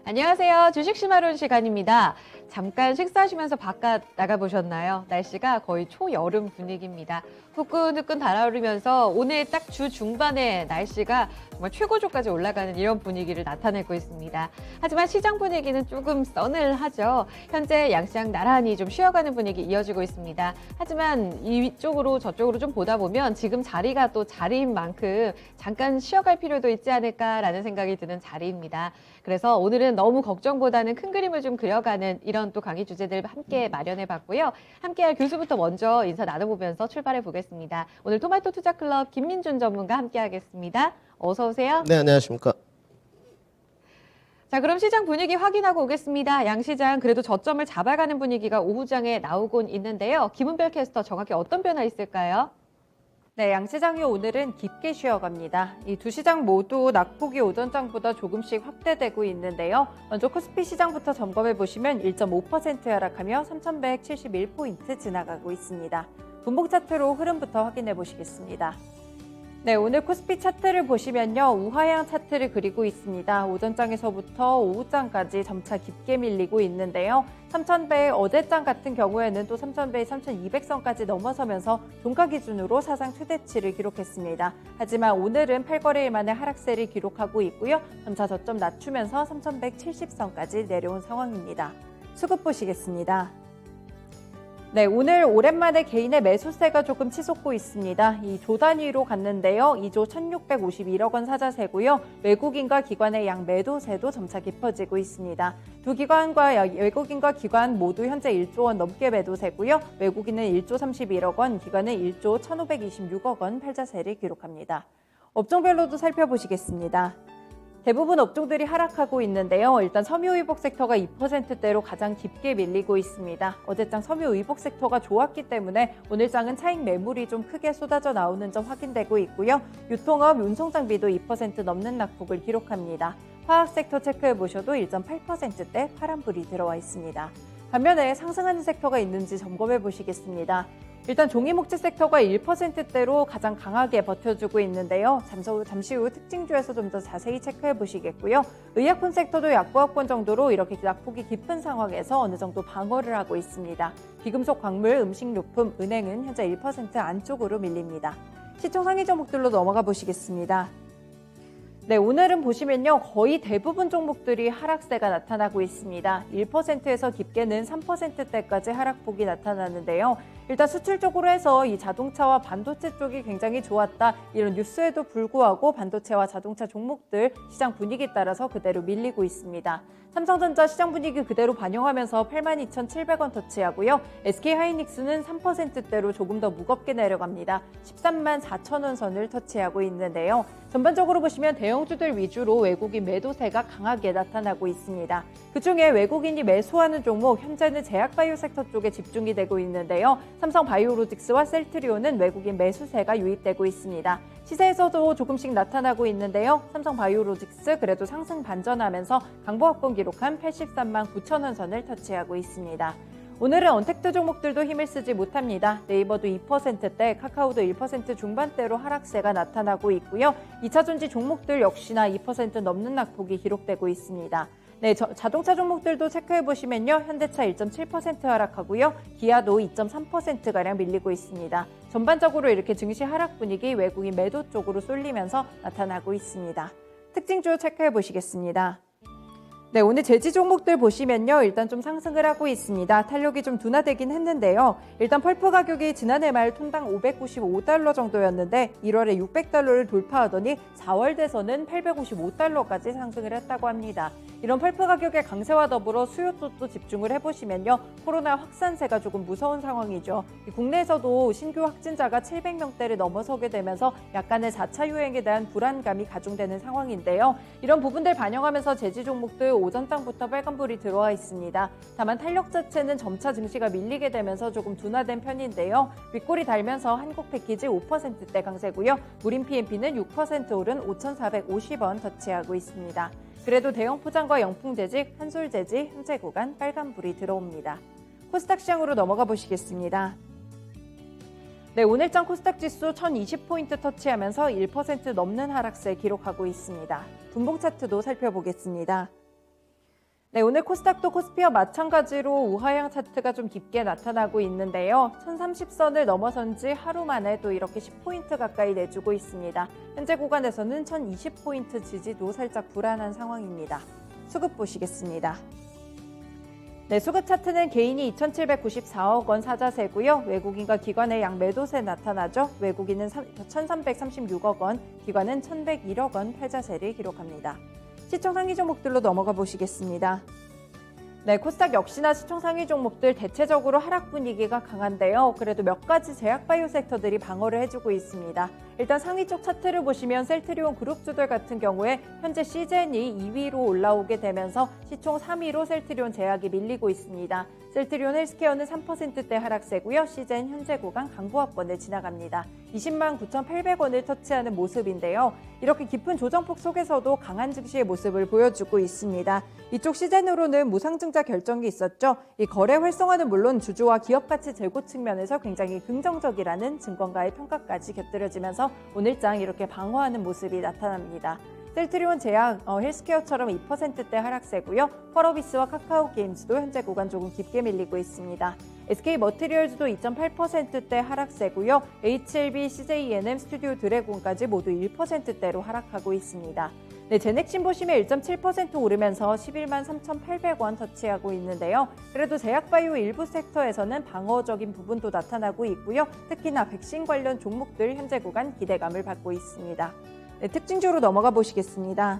안녕하세요. 주식시마론 시간입니다. 잠깐 식사하시면서 바깥 나가보셨나요? 날씨가 거의 초여름 분위기입니다. 후끈후끈 달아오르면서 오늘 딱 주 중반에 날씨가 정말 최고조까지 올라가는 이런 분위기를 나타내고 있습니다. 하지만 시장 분위기는 조금 서늘하죠. 현재 양시장 나란히 좀 쉬어가는 분위기 이어지고 있습니다. 하지만 이쪽으로 저쪽으로 좀 보다 보면 지금 자리가 또 자리인 만큼 잠깐 쉬어갈 필요도 있지 않을까라는 생각이 드는 자리입니다. 그래서 오늘은 너무 걱정보다는 큰 그림을 좀 그려가는 이런 또 강의 주제들 함께 마련해 봤고요. 함께할 교수부터 먼저 인사 나눠보면서 출발해 보겠습니다. 오늘 토마토 투자클럽 김민준 전문가 함께 하겠습니다. 어서 오세요. 네, 안녕하십니까. 자, 그럼 시장 분위기 확인하고 오겠습니다. 양시장 그래도 저점을 잡아가는 분위기가 오후장에 나오곤 있는데요. 김은별 캐스터 정확히 어떤 변화 있을까요? 네, 양시장이 오늘은 깊게 쉬어갑니다. 이 두 시장 모두 낙폭이 오전장보다 조금씩 확대되고 있는데요. 먼저 코스피 시장부터 점검해 보시면 1.5% 하락하며 3,171포인트 지나가고 있습니다. 분봉 차트로 흐름부터 확인해 보시겠습니다. 네, 오늘 코스피 차트를 보시면요. 우하향 차트를 그리고 있습니다. 오전장에서부터 오후장까지 점차 깊게 밀리고 있는데요. 3,100 어제장 같은 경우에는 또 3,100, 3,200선까지 넘어서면서 종가 기준으로 사상 최대치를 기록했습니다. 하지만 오늘은 8거래일 만에 하락세를 기록하고 있고요. 점차 저점 낮추면서 3,170선까지 내려온 상황입니다. 수급 보시겠습니다. 네, 오늘 오랜만에 개인의 매수세가 조금 치솟고 있습니다. 이 조 단위로 갔는데요. 2조 1,651억 원 사자세고요. 외국인과 기관의 양 매도세도 점차 깊어지고 있습니다. 두 기관과 외국인과 기관 모두 현재 1조 원 넘게 매도세고요. 외국인은 1조 31억 원, 기관은 1조 1,526억 원 팔자세를 기록합니다. 업종별로도 살펴보시겠습니다. 대부분 업종들이 하락하고 있는데요. 일단 섬유의복 섹터가 2%대로 가장 깊게 밀리고 있습니다. 어제장 섬유의복 섹터가 좋았기 때문에 오늘장은 차익 매물이 좀 크게 쏟아져 나오는 점 확인되고 있고요. 유통업, 운송장비도 2% 넘는 낙폭을 기록합니다. 화학 섹터 체크해 보셔도 1.8%대 파란불이 들어와 있습니다. 반면에 상승하는 섹터가 있는지 점검해 보시겠습니다. 일단 종이목재 섹터가 1%대로 가장 강하게 버텨주고 있는데요. 잠시 후 특징주에서 좀 더 자세히 체크해 보시겠고요. 의약품 섹터도 약보합권 정도로 이렇게 낙폭이 깊은 상황에서 어느 정도 방어를 하고 있습니다. 비금속, 광물, 음식료품, 은행은 현재 1% 안쪽으로 밀립니다. 시총 상위 종목들로 넘어가 보시겠습니다. 네, 오늘은 보시면요. 거의 대부분 종목들이 하락세가 나타나고 있습니다. 1%에서 깊게는 3%대까지 하락폭이 나타나는데요. 일단 수출 쪽으로 해서 이 자동차와 반도체 쪽이 굉장히 좋았다. 이런 뉴스에도 불구하고 반도체와 자동차 종목들 시장 분위기에 따라서 그대로 밀리고 있습니다. 삼성전자 시장 분위기 그대로 반영하면서 82,700원 터치하고요. SK하이닉스는 3%대로 조금 더 무겁게 내려갑니다. 134,000원 선을 터치하고 있는데요. 전반적으로 보시면 대형주들 위주로 외국인 매도세가 강하게 나타나고 있습니다. 그중에 외국인이 매수하는 종목 현재는 제약바이오 섹터 쪽에 집중이 되고 있는데요. 삼성바이오로직스와 셀트리온은 외국인 매수세가 유입되고 있습니다. 시세에서도 조금씩 나타나고 있는데요. 삼성바이오로직스 그래도 상승 반전하면서 강보합권 기록한 83만 9천원 선을 터치하고 있습니다. 오늘은 언택트 종목들도 힘을 쓰지 못합니다. 네이버도 2%대, 카카오도 1% 중반대로 하락세가 나타나고 있고요. 2차전지 종목들 역시나 2% 넘는 낙폭이 기록되고 있습니다. 네, 자동차 종목들도 체크해보시면요. 현대차 1.7% 하락하고요. 기아도 2.3%가량 밀리고 있습니다. 전반적으로 이렇게 증시 하락 분위기 외국인 매도 쪽으로 쏠리면서 나타나고 있습니다. 특징주 체크해보시겠습니다. 네, 오늘 제지 종목들 보시면요. 일단 좀 상승을 하고 있습니다. 탄력이 좀 둔화되긴 했는데요. 일단 펄프 가격이 지난해 말 톤당 595달러 정도였는데 1월에 600달러를 돌파하더니 4월 돼서는 855달러까지 상승을 했다고 합니다. 이런 펄프 가격의 강세와 더불어 수요 쪽도 집중을 해보시면요. 코로나 확산세가 조금 무서운 상황이죠. 국내에서도 신규 확진자가 700명대를 넘어서게 되면서 약간의 4차 유행에 대한 불안감이 가중되는 상황인데요. 이런 부분들 반영하면서 제지 종목들 오전장부터 빨간불이 들어와 있습니다. 다만 탄력 자체는 점차 증시가 밀리게 되면서 조금 둔화된 편인데요. 윗골이 달면서 한국 패키지 5%대 강세고요. 무림 PMP는 6% 오른 5,450원 터치하고 있습니다. 그래도 대형 포장과 영풍 재직, 한솔 재직, 현재 구간 빨간불이 들어옵니다. 코스닥 시장으로 넘어가 보시겠습니다. 네, 오늘장 코스닥 지수 1020포인트 터치하면서 1% 넘는 하락세 기록하고 있습니다. 분봉 차트도 살펴보겠습니다. 네, 오늘 코스닥도 코스피와 마찬가지로 우하향 차트가 좀 깊게 나타나고 있는데요. 1030선을 넘어선 지 하루 만에 또 이렇게 10포인트 가까이 내주고 있습니다. 현재 구간에서는 1020포인트 지지도 살짝 불안한 상황입니다. 수급 보시겠습니다. 네, 수급 차트는 개인이 2,794억 원 사자세고요. 외국인과 기관의 양 매도세 나타나죠. 외국인은 1,336억 원, 기관은 1,101억 원 팔자세를 기록합니다. 시총 상위 종목들로 넘어가 보시겠습니다. 네, 코스닥 역시나 시총 상위 종목들 대체적으로 하락 분위기가 강한데요. 그래도 몇 가지 제약바이오 섹터들이 방어를 해주고 있습니다. 일단 상위 쪽 차트를 보시면 셀트리온 그룹주들 같은 경우에 현재 시젠이 2위로 올라오게 되면서 시총 3위로 셀트리온 제약이 밀리고 있습니다. 셀트리온 헬스케어는 3%대 하락세고요. 시젠 현재 구간 강보합권을 지나갑니다. 20만 9,800원을 터치하는 모습인데요. 이렇게 깊은 조정폭 속에서도 강한 증시의 모습을 보여주고 있습니다. 이쪽 시젠으로는 무상증자 결정이 있었죠. 이 거래 활성화는 물론 주주와 기업 가치 제고 측면에서 굉장히 긍정적이라는 증권가의 평가까지 곁들여지면서 오늘장 이렇게 방어하는 모습이 나타납니다. 셀트리온 제약, 헬스케어처럼 2%대 하락세고요. 펄어비스와 카카오게임즈도 현재 구간 조금 깊게 밀리고 있습니다. SK머티리얼즈도 2.8%대 하락세고요. HLB, CJENM, 스튜디오 드래곤까지 모두 1%대로 하락하고 있습니다. 네, 제넥신 보시면 1.7% 오르면서 11만 3,800원 터치하고 있는데요. 그래도 제약바이오 일부 섹터에서는 방어적인 부분도 나타나고 있고요. 특히나 백신 관련 종목들 현재 구간 기대감을 받고 있습니다. 네, 특징주로 넘어가 보시겠습니다.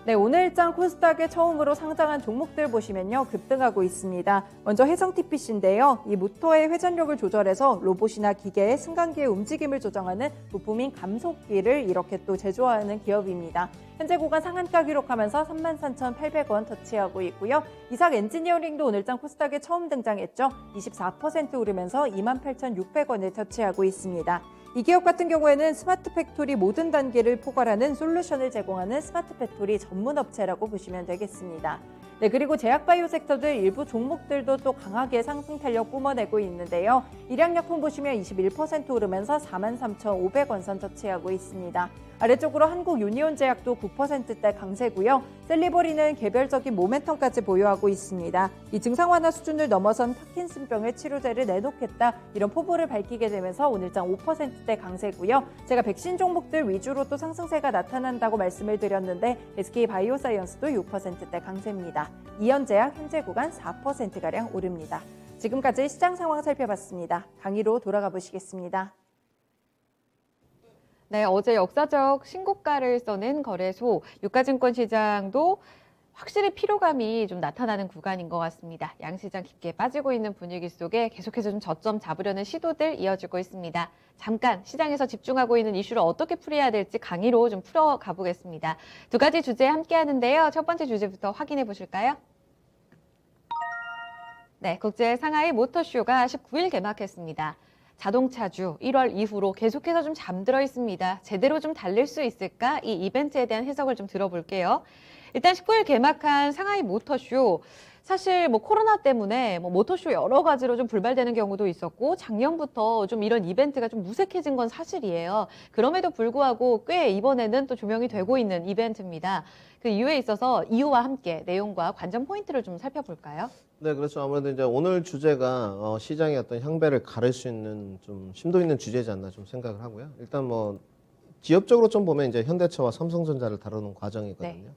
네, 오늘장 코스닥에 처음으로 상장한 종목들 보시면요. 급등하고 있습니다. 먼저 해성TPC인데요. 이 모터의 회전력을 조절해서 로봇이나 기계의 승강기의 움직임을 조정하는 부품인 감속기를 이렇게 또 제조하는 기업입니다. 현재 구간 상한가 기록하면서 33,800원 터치하고 있고요. 이삭 엔지니어링도 오늘장 코스닥에 처음 등장했죠. 24% 오르면서 28,600원을 터치하고 있습니다. 이 기업 같은 경우에는 스마트 팩토리 모든 단계를 포괄하는 솔루션을 제공하는 스마트 팩토리 전문 업체라고 보시면 되겠습니다. 네, 그리고 제약바이오 섹터들 일부 종목들도 또 강하게 상승 탄력 뿜어내고 있는데요. 일양약품 보시면 21% 오르면서 43,500원 선 터치하고 있습니다. 아래쪽으로 한국 유니온제약도 9%대 강세고요. 셀리버리는 개별적인 모멘텀까지 보유하고 있습니다. 이 증상 완화 수준을 넘어선 파킨슨병의 치료제를 내놓겠다 이런 포부를 밝히게 되면서 오늘장 5%대 강세고요. 제가 백신 종목들 위주로 또 상승세가 나타난다고 말씀을 드렸는데 SK바이오사이언스도 6%대 강세입니다. 이현제약 현재 구간 4%가량 오릅니다. 지금까지 시장 상황 살펴봤습니다. 강의로 돌아가 보시겠습니다. 네, 어제 역사적 신고가를 써낸 거래소, 유가증권 시장도 확실히 피로감이 좀 나타나는 구간인 것 같습니다. 양시장 깊게 빠지고 있는 분위기 속에 계속해서 좀 저점 잡으려는 시도들 이어지고 있습니다. 잠깐 시장에서 집중하고 있는 이슈를 어떻게 풀어야 될지 강의로 좀 풀어가 보겠습니다. 두 가지 주제 함께 하는데요. 첫 번째 주제부터 확인해 보실까요? 네, 국제 상하이 모터쇼가 19일 개막했습니다. 자동차주 1월 이후로 계속해서 좀 잠들어 있습니다. 제대로 좀 달릴 수 있을까? 이 이벤트에 대한 해석을 좀 들어볼게요. 일단 19일 개막한 상하이 모터쇼. 사실 뭐 코로나 때문에 뭐 모터쇼 여러 가지로 좀 불발되는 경우도 있었고 작년부터 좀 이런 이벤트가 좀 무색해진 건 사실이에요. 그럼에도 불구하고 꽤 이번에는 또 조명이 되고 있는 이벤트입니다. 그 이유에 있어서 이유와 함께 내용과 관전 포인트를 좀 살펴볼까요? 네, 그렇죠. 아무래도 이제 오늘 주제가 시장의 어떤 향배를 가를 수 있는 좀 심도 있는 주제지 않나 좀 생각을 하고요. 일단 뭐 기업적으로 좀 보면 이제 현대차와 삼성전자를 다루는 과정이거든요. 네.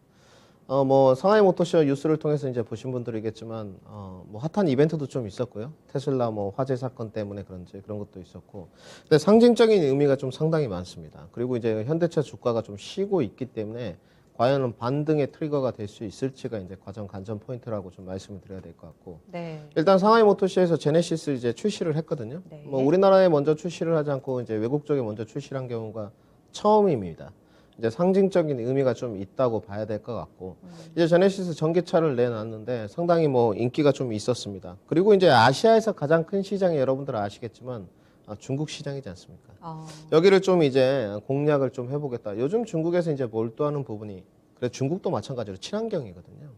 뭐 상하이 모터쇼 뉴스를 통해서 이제 보신 분들이겠지만 뭐 핫한 이벤트도 좀 있었고요. 테슬라 뭐 화재 사건 때문에 그런지 그런 것도 있었고. 근데 상징적인 의미가 좀 상당히 많습니다. 그리고 이제 현대차 주가가 좀 쉬고 있기 때문에 과연 반등의 트리거가 될 수 있을지가 이제 과정 관전 포인트라고 좀 말씀을 드려야 될 것 같고. 네. 일단 상하이 모터쇼에서 제네시스 이제 출시를 했거든요. 네. 뭐 우리나라에 먼저 출시를 하지 않고 이제 외국 쪽에 먼저 출시를 한 경우가 처음입니다. 이제 상징적인 의미가 좀 있다고 봐야 될 것 같고, 이제 제네시스 전기차를 내놨는데 상당히 뭐 인기가 좀 있었습니다. 그리고 이제 아시아에서 가장 큰 시장이 여러분들 아시겠지만 중국 시장이지 않습니까? 여기를 좀 이제 공략을 좀 해보겠다. 요즘 중국에서 이제 몰두하는 부분이, 그래 중국도 마찬가지로 친환경이거든요.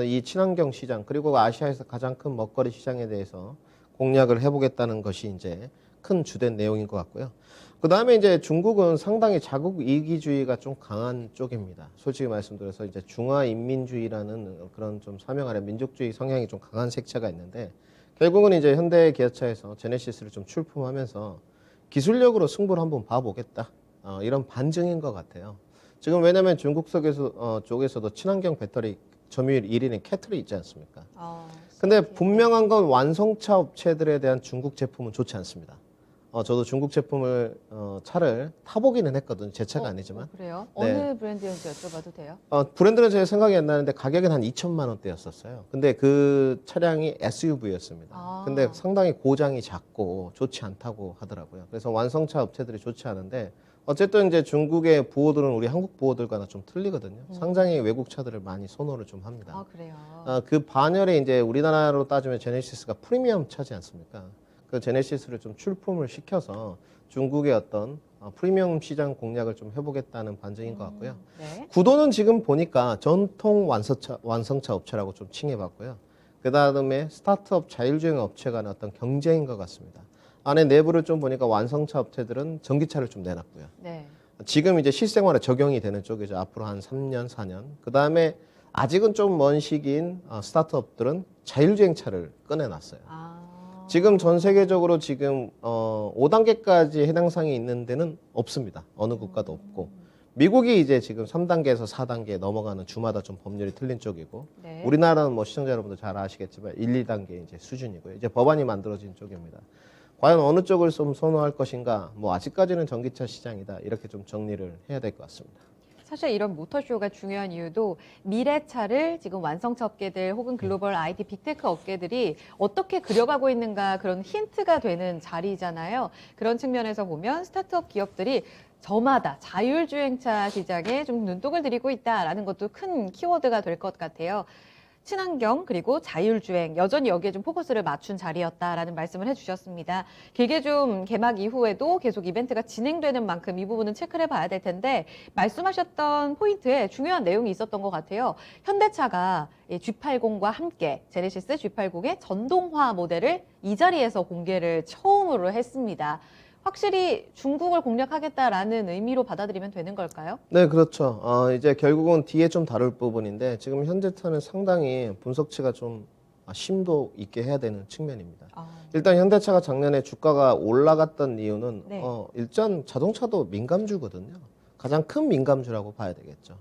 이 친환경 시장 그리고 아시아에서 가장 큰 먹거리 시장에 대해서 공략을 해보겠다는 것이 이제 큰 주된 내용인 것 같고요. 그다음에 이제 중국은 상당히 자국 이기주의가 좀 강한 쪽입니다. 솔직히 말씀드려서 이제 중화인민주의라는 그런 좀 사명 아래 민족주의 성향이 좀 강한 색채가 있는데 결국은 이제 현대 기아차에서 제네시스를 좀 출품하면서 기술력으로 승부를 한번 봐보겠다. 이런 반증인 것 같아요. 지금 왜냐하면 중국 쪽에서도 친환경 배터리 점유율 1위는 캐틀이 있지 않습니까? 근데 분명한 건 완성차 업체들에 대한 중국 제품은 좋지 않습니다. 저도 중국 제품을 차를 타보기는 했거든요. 제 차가 아니지만. 그래요? 네. 어느 브랜드였는지 여쭤봐도 돼요? 브랜드는 제 생각이 안 나는데 가격은 한 2천만 원대였었어요. 근데 그 차량이 SUV였습니다. 근데 상당히 고장이 작고 좋지 않다고 하더라고요. 그래서 완성차 업체들이 좋지 않은데 어쨌든 이제 중국의 보호들은 우리 한국 보호들과는 좀 틀리거든요. 상당히 외국 차들을 많이 선호를 좀 합니다. 그래요? 그 반열에 이제 우리나라로 따지면 제네시스가 프리미엄 차지 않습니까? 그 제네시스를 좀 출품을 시켜서 중국의 어떤 프리미엄 시장 공략을 좀 해보겠다는 반증인 것 같고요. 네. 구도는 지금 보니까 전통 완성차 업체라고 좀 칭해봤고요. 그 다음에 스타트업 자율주행 업체 간의 어떤 경쟁인 것 같습니다. 안에 내부를 좀 보니까 완성차 업체들은 전기차를 좀 내놨고요. 네. 지금 이제 실생활에 적용이 되는 쪽이죠. 앞으로 한 3년, 4년. 그 다음에 아직은 좀 먼 시기인 스타트업들은 자율주행차를 꺼내놨어요. 지금 전 세계적으로 지금 5단계까지 해당 사항이 있는 데는 없습니다. 어느 국가도 없고. 미국이 이제 지금 3단계에서 4단계에 넘어가는 주마다 좀 법률이 틀린 쪽이고 네. 우리나라는 뭐 시청자 여러분들 잘 아시겠지만 1, 2단계 이제 수준이고요. 이제 법안이 만들어진 쪽입니다. 과연 어느 쪽을 좀 선호할 것인가? 뭐 아직까지는 전기차 시장이다. 이렇게 좀 정리를 해야 될 것 같습니다. 사실 이런 모터쇼가 중요한 이유도 미래차를 지금 완성차 업계들 혹은 글로벌 IT 빅테크 업계들이 어떻게 그려가고 있는가 그런 힌트가 되는 자리잖아요. 그런 측면에서 보면 스타트업 기업들이 저마다 자율주행차 시장에 좀 눈독을 들이고 있다라는 것도 큰 키워드가 될 것 같아요. 친환경 그리고 자율주행 여전히 여기에 좀 포커스를 맞춘 자리였다라는 말씀을 해주셨습니다. 길게 좀 개막 이후에도 계속 이벤트가 진행되는 만큼 이 부분은 체크를 해봐야 될 텐데 말씀하셨던 포인트에 중요한 내용이 있었던 것 같아요. 현대차가 G80과 함께 제네시스 G80의 전동화 모델을 이 자리에서 공개를 처음으로 했습니다. 확실히 중국을 공략하겠다라는 의미로 받아들이면 되는 걸까요? 네, 그렇죠. 이제 결국은 뒤에 좀 다룰 부분인데 지금 현대차는 상당히 분석치가 좀 심도 있게 해야 되는 측면입니다. 일단 현대차가 작년에 주가가 올라갔던 이유는 네. 일단 자동차도 민감주거든요. 가장 큰 민감주라고 봐야 되겠죠.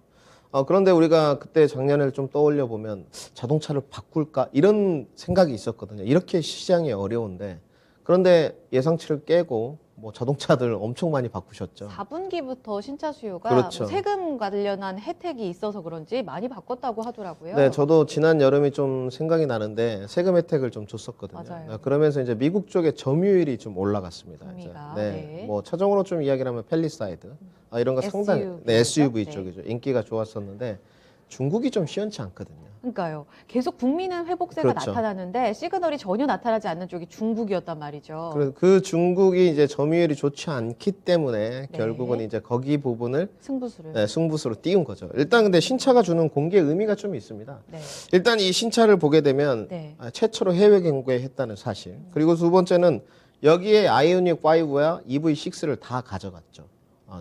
그런데 우리가 그때 작년을 좀 떠올려 보면 자동차를 바꿀까 이런 생각이 있었거든요. 이렇게 시장이 어려운데 그런데 예상치를 깨고 뭐 자동차들 엄청 많이 바꾸셨죠. 4분기부터 신차 수요가 그렇죠. 뭐 세금 관련한 혜택이 있어서 그런지 많이 바꿨다고 하더라고요. 네, 저도 지난 여름이 좀 생각이 나는데 세금 혜택을 좀 줬었거든요. 맞아요. 그러면서 이제 미국 쪽의 점유율이 좀 올라갔습니다. 구미가, 이제. 네. 뭐 차종으로 좀 이야기를 하면 펠리사이드 이런 거 상당히 SUV 죠? SUV 네. 쪽이죠. 인기가 좋았었는데 중국이 좀 시원치 않거든요. 그러니까요. 계속 국민은 회복세가 그렇죠. 나타나는데 시그널이 전혀 나타나지 않는 쪽이 중국이었단 말이죠. 그래서 그 중국이 이제 점유율이 좋지 않기 때문에 네. 결국은 이제 거기 부분을 승부수를. 승부수로 띄운 거죠. 일단 근데 신차가 주는 공개 의미가 좀 있습니다. 네. 일단 이 신차를 보게 되면 네. 최초로 해외 경구했다는 사실. 그리고 두 번째는 여기에 아이오닉 5와 EV6를 다 가져갔죠.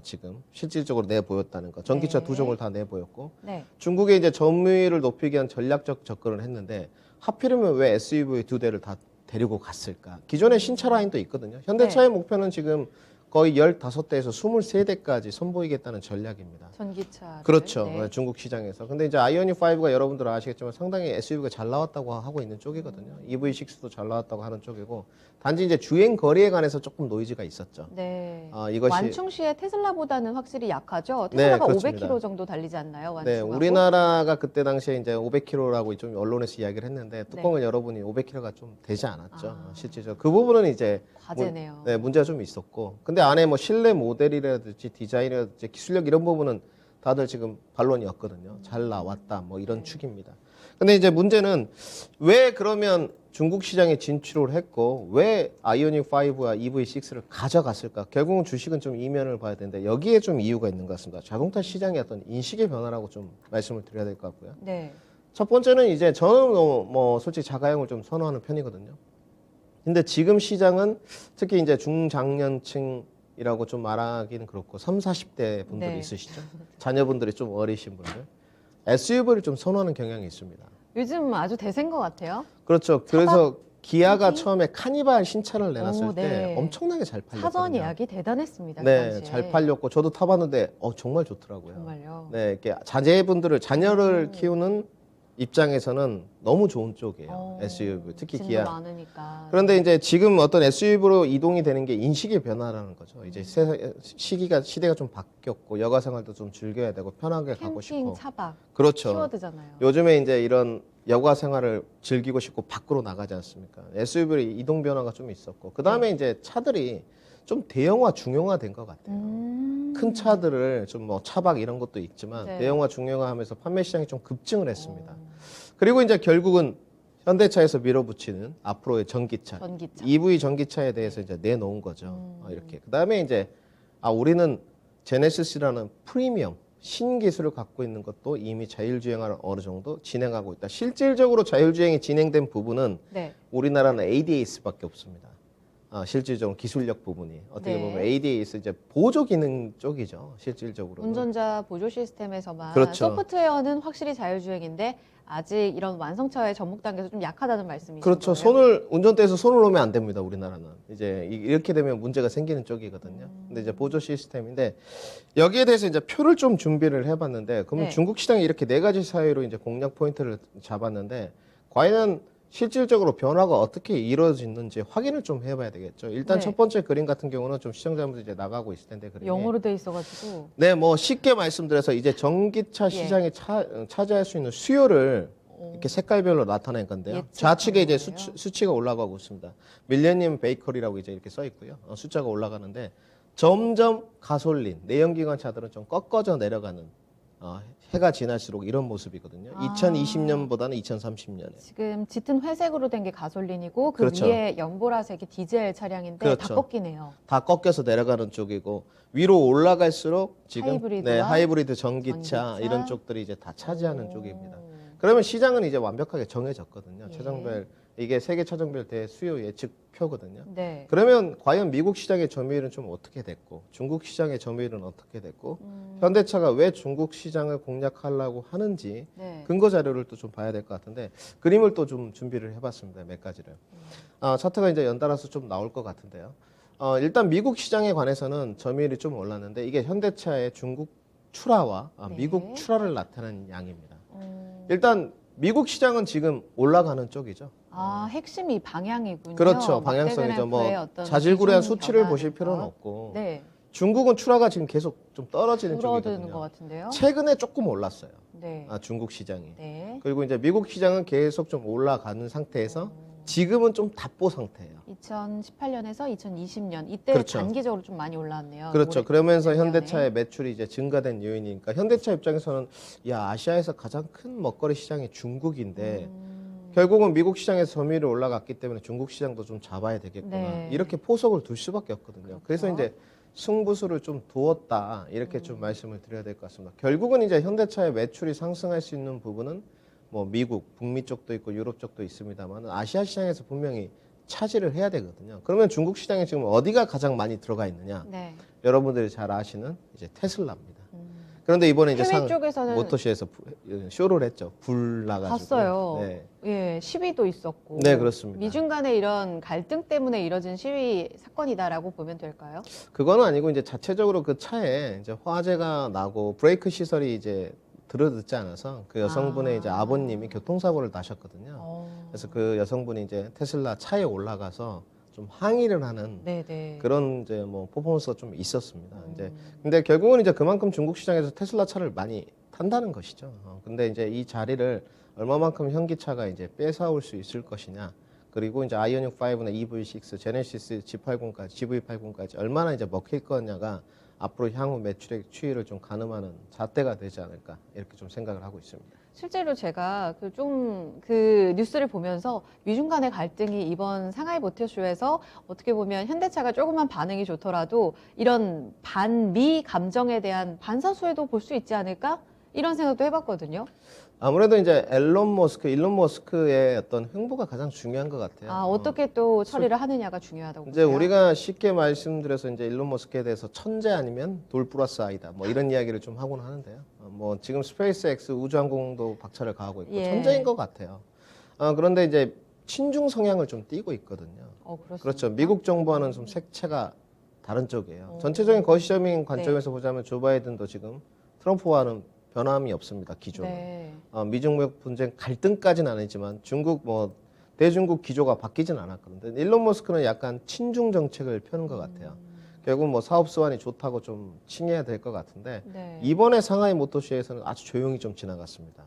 지금 실질적으로 내보였다는 거. 전기차 네. 두 종을 다 내보였고 네. 중국의 이제 점유율을 높이기 위한 전략적 접근을 했는데 하필이면 왜 SUV 두 대를 다 데리고 갔을까? 기존에 신차 라인도 있거든요. 현대차의 목표는 지금 거의 15대에서 23대까지 선보이겠다는 전략입니다. 전기차. 그렇죠. 네. 중국 시장에서. 근데 이제 아이오닉 5가 여러분들 아시겠지만 상당히 SUV가 잘 나왔다고 하고 있는 쪽이거든요. EV6도 잘 나왔다고 하는 쪽이고 단지 이제 주행 거리에 관해서 조금 노이즈가 있었죠. 네. 이것이 완충 시에 테슬라보다는 확실히 약하죠. 네, 테슬라가 그렇습니다. 500km 정도 달리지 않나요? 네, 완충하고? 우리나라가 그때 당시에 이제 500km라고 좀 언론에서 이야기를 했는데 뚜껑을 열어보니 500km가 좀 되지 않았죠. 실제적으로 그 부분은 이제 과제네요. 문제가 좀 있었고, 근데 안에 뭐 실내 모델이라든지 디자인이라든지 기술력 이런 부분은 다들 지금 반론이었거든요. 잘 나왔다, 뭐 이런 축입니다. 근데 이제 문제는 왜 그러면 중국 시장에 진출을 했고 왜 아이오닉 5와 EV6를 가져갔을까? 결국은 주식은 좀 이면을 봐야 되는데 여기에 좀 이유가 있는 것 같습니다. 자동차 시장의 어떤 인식의 변화라고 좀 말씀을 드려야 될 것 같고요. 네. 첫 번째는 이제 저는 뭐 솔직히 자가용을 좀 선호하는 편이거든요. 근데 지금 시장은 특히 이제 중장년층 이라고 좀 말하기는 그렇고 3, 40대 분들이 네. 있으시죠. 자녀분들이 좀 어리신 분들. SUV를 좀 선호하는 경향이 있습니다. 요즘 아주 대세인 것 같아요. 그렇죠. 그래서 기아가 인기? 처음에 카니발 신차를 내놨을 오, 때 네. 엄청나게 잘 팔렸거든요. 사전 예약이 대단했습니다. 그 네, 당시에. 잘 팔렸고 저도 타봤는데 정말 좋더라고요. 정말요. 네, 이렇게 자녀를 키우는 입장에서는 너무 좋은 쪽이에요. SUV, 특히 짐도 기아. 많으니까. 그런데 이제 지금 어떤 SUV로 이동이 되는 게 인식의 변화라는 거죠. 이제 시대가 좀 바뀌었고 여가 생활도 좀 즐겨야 되고 편하게 가고 캠핑, 싶고. 차박, 그렇죠. 키워드잖아요. 요즘에 이제 이런 여가 생활을 즐기고 싶고 밖으로 나가지 않습니까? SUV 이동 변화가 좀 있었고 그 다음에 이제 차들이 좀 대형화, 중형화 된 것 같아요. 큰 차들을 좀 뭐 차박 이런 것도 있지만 네. 대형화, 중형화하면서 판매 시장이 좀 급증을 했습니다. 그리고 이제 결국은 현대차에서 밀어붙이는 앞으로의 전기차, 전기차. EV 전기차에 대해서 이제 내놓은 거죠. 이렇게. 그 다음에 이제 우리는 제네시스라는 프리미엄 신기술을 갖고 있는 것도 이미 자율주행을 어느 정도 진행하고 있다. 실질적으로 자율주행이 진행된 부분은 네. 우리나라는 ADAS밖에 없습니다. 실질적으로 기술력 부분이 어떻게 네. 보면 ADAS 이제 보조 기능 쪽이죠. 실질적으로. 운전자 보조 시스템에서만 그렇죠. 소프트웨어는 확실히 자율주행인데 아직 이런 완성차의 전목 단계에서 좀 약하다는 말씀이신 그렇죠. 거예요? 운전대에서 손을 놓으면 안 됩니다. 우리나라는 이제 이렇게 되면 문제가 생기는 쪽이거든요. 근데 이제 보조 시스템인데 여기에 대해서 이제 표를 좀 준비를 해봤는데 그러면 네. 중국 시장이 이렇게 네 가지 사이로 이제 공략 포인트를 잡았는데 과연 실질적으로 변화가 어떻게 이루어지는지 확인을 좀 해봐야 되겠죠. 일단 네. 첫 번째 그림 같은 경우는 좀 시청자분들 이제 나가고 있을 텐데 그림이. 영어로 돼 있어가지고 네, 뭐 쉽게 말씀드려서 이제 전기차 예. 시장에 차지할 수 있는 수요를 이렇게 색깔별로 나타낸 건데요. 예측하는 좌측에 이제 거예요? 수치가 올라가고 있습니다. 밀레니엄 베이커리라고 이제 이렇게 써 있고요. 숫자가 올라가는데 점점 가솔린 내연기관 차들은 좀 꺾어져 내려가는 해가 지날수록 이런 모습이거든요. 2020년보다는 2030년에. 지금 짙은 회색으로 된 게 가솔린이고 그 그렇죠. 위에 연보라색이 디젤 차량인데 다 그렇죠. 꺾이네요. 다 꺾여서 내려가는 쪽이고 위로 올라갈수록 지금 하이브리드와 하이브리드 전기차 전기차. 이런 쪽들이 이제 다 차지하는 오. 쪽입니다. 그러면 시장은 이제 완벽하게 정해졌거든요. 예. 차종별 이게 세계 차종별 대수요 예측표거든요. 네. 그러면 과연 미국 시장의 점유율은 좀 어떻게 됐고 중국 시장의 점유율은 어떻게 됐고 현대차가 왜 중국 시장을 공략하려고 하는지 네. 근거 자료를 또 좀 봐야 될 것 같은데 그림을 또 좀 준비를 해봤습니다. 몇 가지를. 차트가 이제 연달아서 좀 나올 것 같은데요. 일단 미국 시장에 관해서는 점유율이 좀 올랐는데 이게 현대차의 중국 출하와 네. 미국 출하를 나타낸 양입니다. 일단 미국 시장은 지금 올라가는 쪽이죠. 핵심이 방향이군요. 그렇죠. 방향성이죠. 뭐 막대그래프의 어떤 자질구레한 기준 수치를 보실 변화는 필요는 것. 없고 네. 중국은 출하가 지금 계속 좀 떨어지는 줄어드는 것 쪽이거든요. 같은데요. 최근에 조금 올랐어요. 네. 중국 시장이. 네. 그리고 이제 미국 시장은 계속 좀 올라가는 상태에서 지금은 좀 답보 상태예요. 2018년에서 2020년 이때 그렇죠. 단기적으로 좀 많이 올라왔네요. 그렇죠. 올해 그러면서 작년에. 현대차의 매출이 이제 증가된 요인이니까 현대차 입장에서는 아시아에서 가장 큰 먹거리 시장이 중국인데 결국은 미국 시장에서 점유율이 올라갔기 때문에 중국 시장도 좀 잡아야 되겠구나. 네. 이렇게 포석을 둘 수밖에 없거든요. 그래서 그렇죠. 이제 승부수를 좀 두었다. 이렇게 좀 말씀을 드려야 될 것 같습니다. 결국은 이제 현대차의 매출이 상승할 수 있는 부분은 뭐 미국, 북미 쪽도 있고 유럽 쪽도 있습니다만 아시아 시장에서 분명히 차지를 해야 되거든요. 그러면 중국 시장에 지금 어디가 가장 많이 들어가 있느냐? 네. 여러분들이 잘 아시는 이제 테슬라입니다. 그런데 이번에 이제 해외 쪽에서는 모터쇼에서 쇼를 했죠. 불 나가지고. 봤어요. 네. 예, 시위도 있었고. 네, 그렇습니다. 미중 간의 이런 갈등 때문에 이뤄진 시위 사건이다라고 보면 될까요? 그거는 아니고 이제 자체적으로 그 차에 이제 화재가 나고 브레이크 시설이 이제 들어듣지 않아서 그 여성분의 이제 아버님이 교통사고를 나셨거든요. 그래서 그 여성분이 이제 테슬라 차에 올라가서 좀 항의를 하는 네네. 그런 이제 뭐 퍼포먼스가 좀 있었습니다. 이제 근데 결국은 이제 그만큼 중국 시장에서 테슬라 차를 많이 탄다는 것이죠. 근데 이제 이 자리를 얼마만큼 현기차가 이제 뺏어올 수 있을 것이냐. 그리고 이제 아이오닉 5나 EV6, 제네시스 G80까지, GV80까지 얼마나 이제 먹힐 거냐가 앞으로 향후 매출의 추이를 좀 가늠하는 잣대가 되지 않을까 이렇게 좀 생각을 하고 있습니다. 실제로 제가 그 뉴스를 보면서 미중 간의 갈등이 이번 상하이 모터쇼에서 어떻게 보면 현대차가 조금만 반응이 좋더라도 이런 반미 감정에 대한 반사수에도 볼 수 있지 않을까? 이런 생각도 해봤거든요. 아무래도 이제 일론 머스크의 어떤 행보가 가장 중요한 것 같아요. 아, 어떻게 또 처리를 하느냐가 중요하다고 이제 보세요? 우리가 쉽게 말씀드려서 이제 일론 머스크에 대해서 천재 아니면 돌 플러스 아이다. 뭐 이런 이야기를 좀 하곤 하는데요. 뭐 지금 스페이스X 우주항공도 박차를 가하고 있고 예. 천재인 것 같아요. 그런데 이제 친중 성향을 좀 띠고 있거든요. 그렇습니까? 그렇죠. 미국 정부와는 좀 색채가 다른 쪽이에요. 오. 전체적인 거시적인 관점에서 보자면 조 바이든도 지금 트럼프와는 변함이 없습니다. 기조는. 네. 미중무역 분쟁 갈등까지는 아니지만 중국 뭐 대중국 기조가 바뀌진 않았거든요. 일론 머스크는 약간 친중 정책을 펴는 것 같아요. 결국 뭐 사업 수완이 좋다고 좀 칭해야 될 것 같은데 네. 이번에 상하이 모터쇼에서는 아주 조용히 좀 지나갔습니다.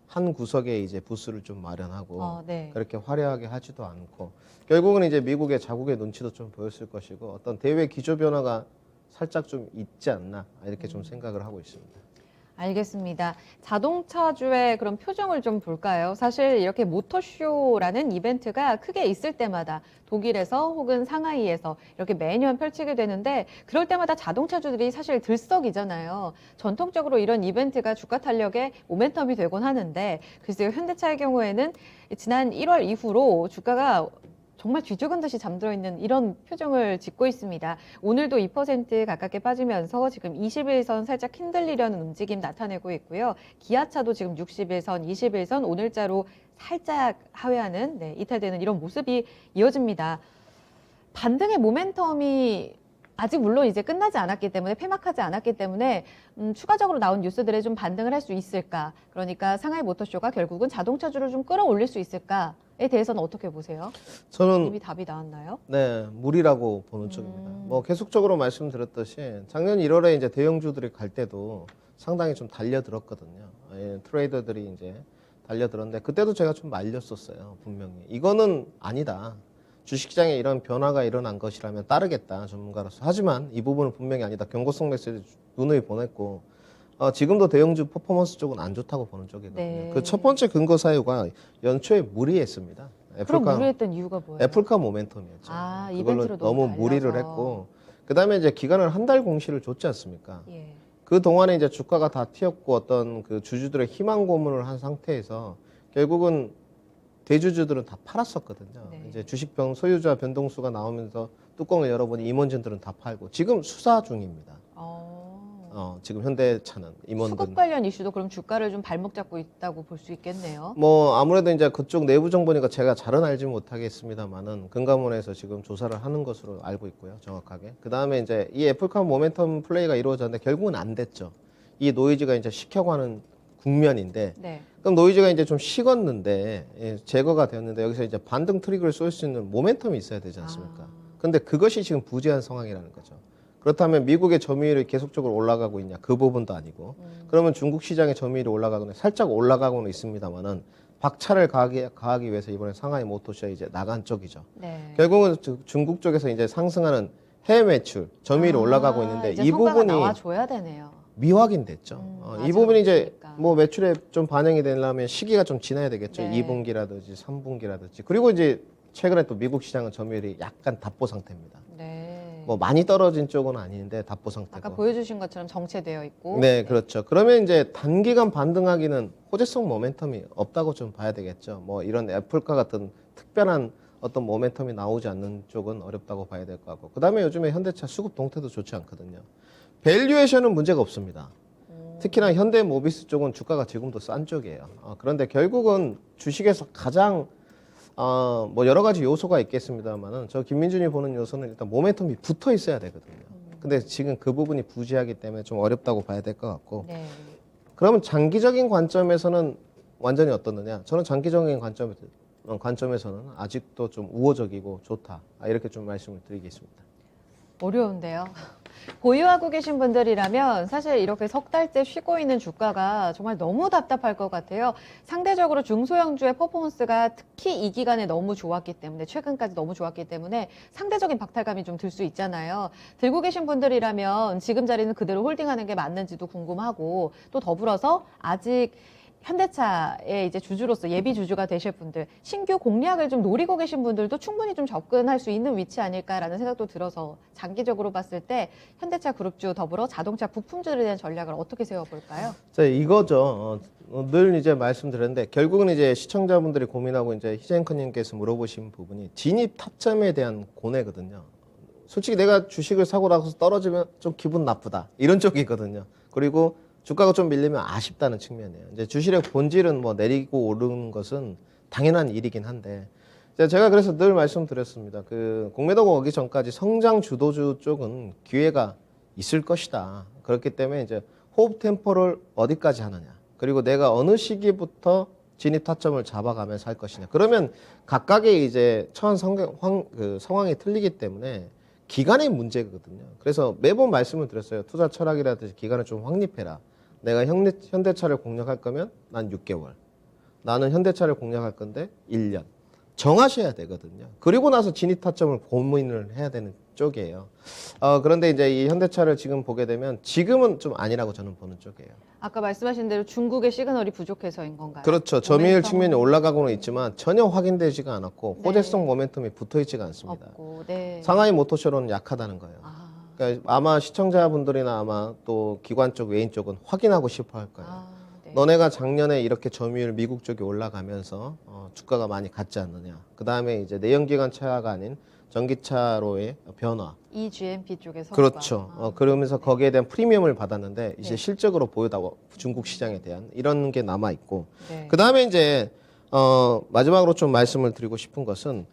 한 구석에 이제 부스를 좀 마련하고 네. 그렇게 화려하게 하지도 않고 결국은 이제 미국의 자국의 눈치도 좀 보였을 것이고 어떤 대외 기조 변화가 살짝 좀 있지 않나 이렇게 좀 생각을 하고 있습니다. 알겠습니다. 자동차주의 그런 표정을 좀 볼까요? 사실 이렇게 모터쇼라는 이벤트가 크게 있을 때마다 독일에서 혹은 상하이에서 이렇게 매년 펼치게 되는데 그럴 때마다 자동차주들이 사실 들썩이잖아요. 전통적으로 이런 이벤트가 주가 탄력의 모멘텀이 되곤 하는데 글쎄요, 현대차의 경우에는 지난 1월 이후로 주가가 정말 뒤죽은 듯이 잠들어 있는 이런 표정을 짓고 있습니다. 오늘도 2% 가깝게 빠지면서 지금 21선 살짝 흔들리려는 움직임 나타내고 있고요. 기아차도 지금 61선, 21선 오늘자로 살짝 하회하는 이탈되는 이런 모습이 이어집니다. 반등의 모멘텀이 아직 물론 이제 끝나지 않았기 때문에 폐막하지 않았기 때문에 추가적으로 나온 뉴스들에 좀 반등을 할 수 있을까? 그러니까 상하이 모터쇼가 결국은 자동차주를 좀 끌어올릴 수 있을까에 대해서는 어떻게 보세요? 저는 이미 답이 나왔나요? 네, 무리라고 보는 쪽입니다. 뭐 계속적으로 말씀드렸듯이 작년 1월에 이제 대형주들이 갈 때도 상당히 좀 달려들었거든요. 트레이더들이 이제 달려들었는데 그때도 제가 좀 말렸었어요, 분명히. 이거는 아니다. 주식시장에 이런 변화가 일어난 것이라면 따르겠다, 전문가로서. 하지만 이 부분은 분명히 아니다. 경고성 메시지 누누이 보냈고 지금도 대형주 퍼포먼스 쪽은 안 좋다고 보는 쪽이거든요. 네. 그 첫 번째 근거 사유가 연초에 무리했습니다. 그럼 무리했던 이유가 뭐예요? 애플카 모멘텀이었죠. 아, 그걸로 이벤트로 너무 너무 무리를 달려서. 했고 그다음에 이제 기간을 한 달 공시를 줬지 않습니까? 예. 그 동안에 이제 주가가 다 튀었고 어떤 그 주주들의 희망 고문을 한 상태에서 결국은 대주주들은 다 팔았었거든요. 네. 이제 주식병 소유자 변동수가 나오면서 뚜껑을 열어보니 임원진들은 다 팔고 지금 수사 중입니다. 지금 현대차는 임원들. 수급 관련 이슈도 그럼 주가를 좀 발목 잡고 있다고 볼 수 있겠네요. 뭐 아무래도 이제 그쪽 내부 정보니까 제가 잘은 알지 못하겠습니다만은 금감원에서 지금 조사를 하는 것으로 알고 있고요, 정확하게. 그 다음에 이제 이 애플카 모멘텀 플레이가 이루어졌는데 결국은 안 됐죠. 이 노이즈가 이제 식혀가는 국면인데, 네. 그럼 노이즈가 이제 좀 식었는데 제거가 되었는데 여기서 이제 반등 트리거를 쏠 수 있는 모멘텀이 있어야 되지 않습니까? 근데 그것이 지금 부재한 상황이라는 거죠. 그렇다면 미국의 점유율이 계속적으로 올라가고 있냐? 그 부분도 아니고. 그러면 중국 시장의 점유율이 올라가거나 살짝 올라가고는 있습니다만은 박차를 가하기 위해서 이번에 상하이 모터쇼에 이제 나간 쪽이죠. 네. 결국은 중국 쪽에서 이제 상승하는 해외 매출 점유율이 올라가고 있는데 이제 이 성과가 부분이 나와줘야 되네요. 미확인됐죠. 이 아직 부분이 이제 없으니까. 뭐 매출에 좀 반영이 되려면 시기가 좀 지나야 되겠죠. 네. 2분기라든지 3분기라든지. 그리고 이제 최근에 또 미국 시장은 점유율이 약간 답보 상태입니다. 네. 뭐 많이 떨어진 쪽은 아닌데 답보 상태고. 아까 보여주신 것처럼 정체되어 있고. 네, 그렇죠. 그러면 이제 단기간 반등하기는 호재성 모멘텀이 없다고 좀 봐야 되겠죠. 뭐 이런 애플카 같은 특별한 어떤 모멘텀이 나오지 않는 쪽은 어렵다고 봐야 될 것 같고. 그다음에 요즘에 현대차 수급 동태도 좋지 않거든요. 밸류에이션은 문제가 없습니다. 특히나 현대모비스 쪽은 주가가 지금도 싼 쪽이에요. 그런데 결국은 주식에서 가장 뭐 여러 가지 요소가 있겠습니다만은 저 김민준이 보는 요소는 일단 모멘텀이 붙어 있어야 되거든요. 근데 지금 그 부분이 부재하기 때문에 좀 어렵다고 봐야 될 것 같고. 네. 그러면 장기적인 관점에서는 완전히 어떻느냐? 저는 장기적인 관점에서는 아직도 좀 우호적이고 좋다. 이렇게 좀 말씀을 드리겠습니다. 어려운데요. 보유하고 계신 분들이라면 사실 이렇게 석 달째 쉬고 있는 주가가 정말 너무 답답할 것 같아요. 상대적으로 중소형주의 퍼포먼스가 특히 이 기간에 너무 좋았기 때문에, 최근까지 너무 좋았기 때문에 상대적인 박탈감이 좀 들 수 있잖아요. 들고 계신 분들이라면 지금 자리는 그대로 홀딩하는 게 맞는지도 궁금하고, 또 더불어서 아직 현대차의 이제 주주로서 예비 주주가 되실 분들, 신규 공략을 좀 노리고 계신 분들도 충분히 좀 접근할 수 있는 위치 아닐까라는 생각도 들어서 장기적으로 봤을 때 현대차 그룹주 더불어 자동차 부품주들에 대한 전략을 어떻게 세워볼까요? 자, 이거죠. 늘 이제 말씀드렸는데 결국은 이제 시청자분들이 고민하고 이제 희재앵커님께서 물어보신 부분이 진입 타점에 대한 고뇌거든요. 솔직히 내가 주식을 사고 나서 떨어지면 좀 기분 나쁘다 이런 쪽이거든요. 그리고 주가가 좀 밀리면 아쉽다는 측면이에요. 이제 주식의 본질은 뭐 내리고 오르는 것은 당연한 일이긴 한데 제가 그래서 늘 말씀드렸습니다. 그 공매도가 오기 전까지 성장 주도주 쪽은 기회가 있을 것이다. 그렇기 때문에 이제 호흡 템포를 어디까지 하느냐. 그리고 내가 어느 시기부터 진입 타점을 잡아가면서 할 것이냐. 그러면 각각의 이제 처한 상황이 틀리기 때문에 기간의 문제거든요. 그래서 매번 말씀을 드렸어요. 투자 철학이라든지 기간을 좀 확립해라. 내가 현대차를 공략할 거면 난 6개월. 나는 현대차를 공략할 건데 1년. 정하셔야 되거든요. 그리고 나서 진입 타점을 고민을 해야 되는 쪽이에요. 그런데 이제 이 현대차를 지금 보게 되면 지금은 좀 아니라고 저는 보는 쪽이에요. 아까 말씀하신 대로 중국의 시그널이 부족해서인 건가요? 그렇죠. 점유율 모멘텀 측면이 올라가고는 있지만 전혀 확인되지가 않았고 네. 호재성 모멘텀이 붙어 있지가 않습니다. 없고, 네. 상하이 모터쇼로는 약하다는 거예요. 그러니까 아마 시청자분들이나 아마 또 기관 쪽, 외인 쪽은 확인하고 싶어 할 거예요. 네. 너네가 작년에 이렇게 점유율 미국 쪽이 올라가면서 주가가 많이 갔지 않느냐. 그 다음에 이제 내연기관 차가 아닌 전기차로의 변화. EGMP 쪽에서 그렇죠. 그러면서 거기에 대한 프리미엄을 받았는데 이제 네. 실적으로 보여다고 중국 시장에 대한 이런 게 남아 있고. 네. 그 다음에 이제 마지막으로 좀 말씀을 드리고 싶은 것은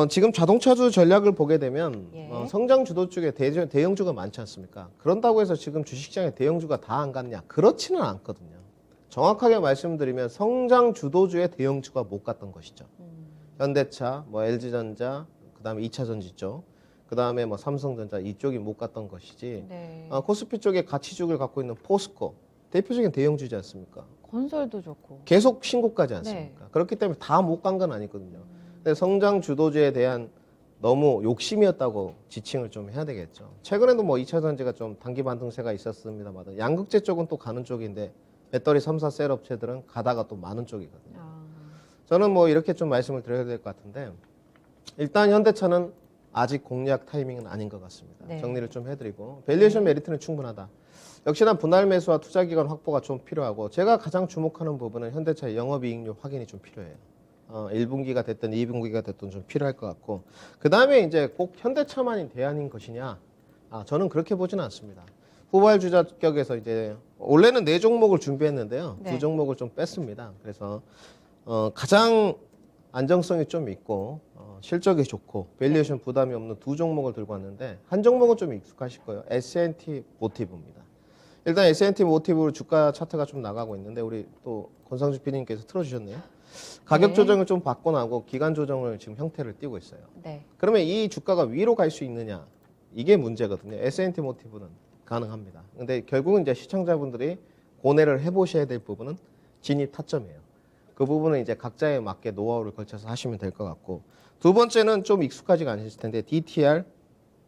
지금 자동차주 전략을 보게 되면 예. 성장 주도 쪽에 대형주가 많지 않습니까? 그런다고 해서 지금 주식시장에 대형주가 다 안 갔냐? 그렇지는 않거든요. 정확하게 말씀드리면 성장 주도주의 대형주가 못 갔던 것이죠. 현대차, 뭐 LG전자, 그다음에 2차전지 쪽, 그다음에 뭐 삼성전자 이쪽이 못 갔던 것이지. 네. 코스피 쪽에 가치주를 갖고 있는 포스코 대표적인 대형주지 않습니까? 건설도 좋고. 계속 신고가지 않습니까? 그렇기 때문에 다 못 간 건 아니거든요. 근데 성장 주도주에 대한 너무 욕심이었다고 지칭을 좀 해야 되겠죠. 최근에도 뭐 2차 전지가 좀 단기 반등세가 있었습니다만 양극재 쪽은 또 가는 쪽인데 배터리 3사 셀 업체들은 가다가 또 많은 쪽이거든요. 저는 뭐 이렇게 좀 말씀을 드려야 될 것 같은데 일단 현대차는 아직 공략 타이밍은 아닌 것 같습니다. 네. 정리를 좀 해드리고 밸류에이션 메리트는 충분하다. 역시나 분할 매수와 투자 기간 확보가 좀 필요하고 제가 가장 주목하는 부분은 현대차의 영업이익률 확인이 좀 필요해요. 1분기가 됐든 2분기가 됐든 좀 필요할 것 같고 그 다음에 이제 꼭 현대차만이 대안인 것이냐? 저는 그렇게 보지는 않습니다. 후발주자 격에서 이제 원래는 4종목을 준비했는데요. 네. 2종목을 좀 뺐습니다. 그래서 가장 안정성이 좀 있고 실적이 좋고 밸류에이션 부담이 없는 2종목을 들고 왔는데 한 종목은 좀 익숙하실 거예요. S&T 모티브입니다. 일단 S&T 모티브 주가 차트가 좀 나가고 있는데 우리 또 권상주 PD님께서 틀어주셨네요. 가격 네. 조정을 좀 받고 나고 기간 조정을 지금 형태를 띠고 있어요. 네. 그러면 이 주가가 위로 갈 수 있느냐? 이게 문제거든요. S&T 모티브는 가능합니다. 근데 결국은 이제 시청자분들이 고뇌를 해보셔야 될 부분은 진입 타점이에요. 그 부분은 이제 각자에 맞게 노하우를 걸쳐서 하시면 될 것 같고 두 번째는 좀 익숙하지가 않으실 텐데 DTR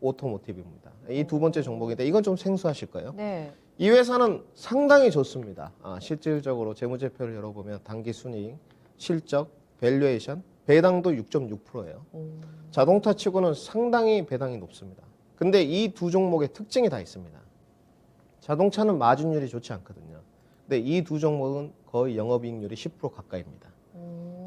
오토모티브입니다. 이 두 번째 종목인데 이건 좀 생소하실 거예요. 네. 이 회사는 상당히 좋습니다. 실질적으로 재무제표를 열어보면 당기 순이익, 실적, 밸류에이션, 배당도 6.6%예요. 자동차 치고는 상당히 배당이 높습니다. 근데 이 두 종목의 특징이 다 있습니다. 자동차는 마진율이 좋지 않거든요. 근데 이 두 종목은 거의 영업이익률이 10% 가까이입니다.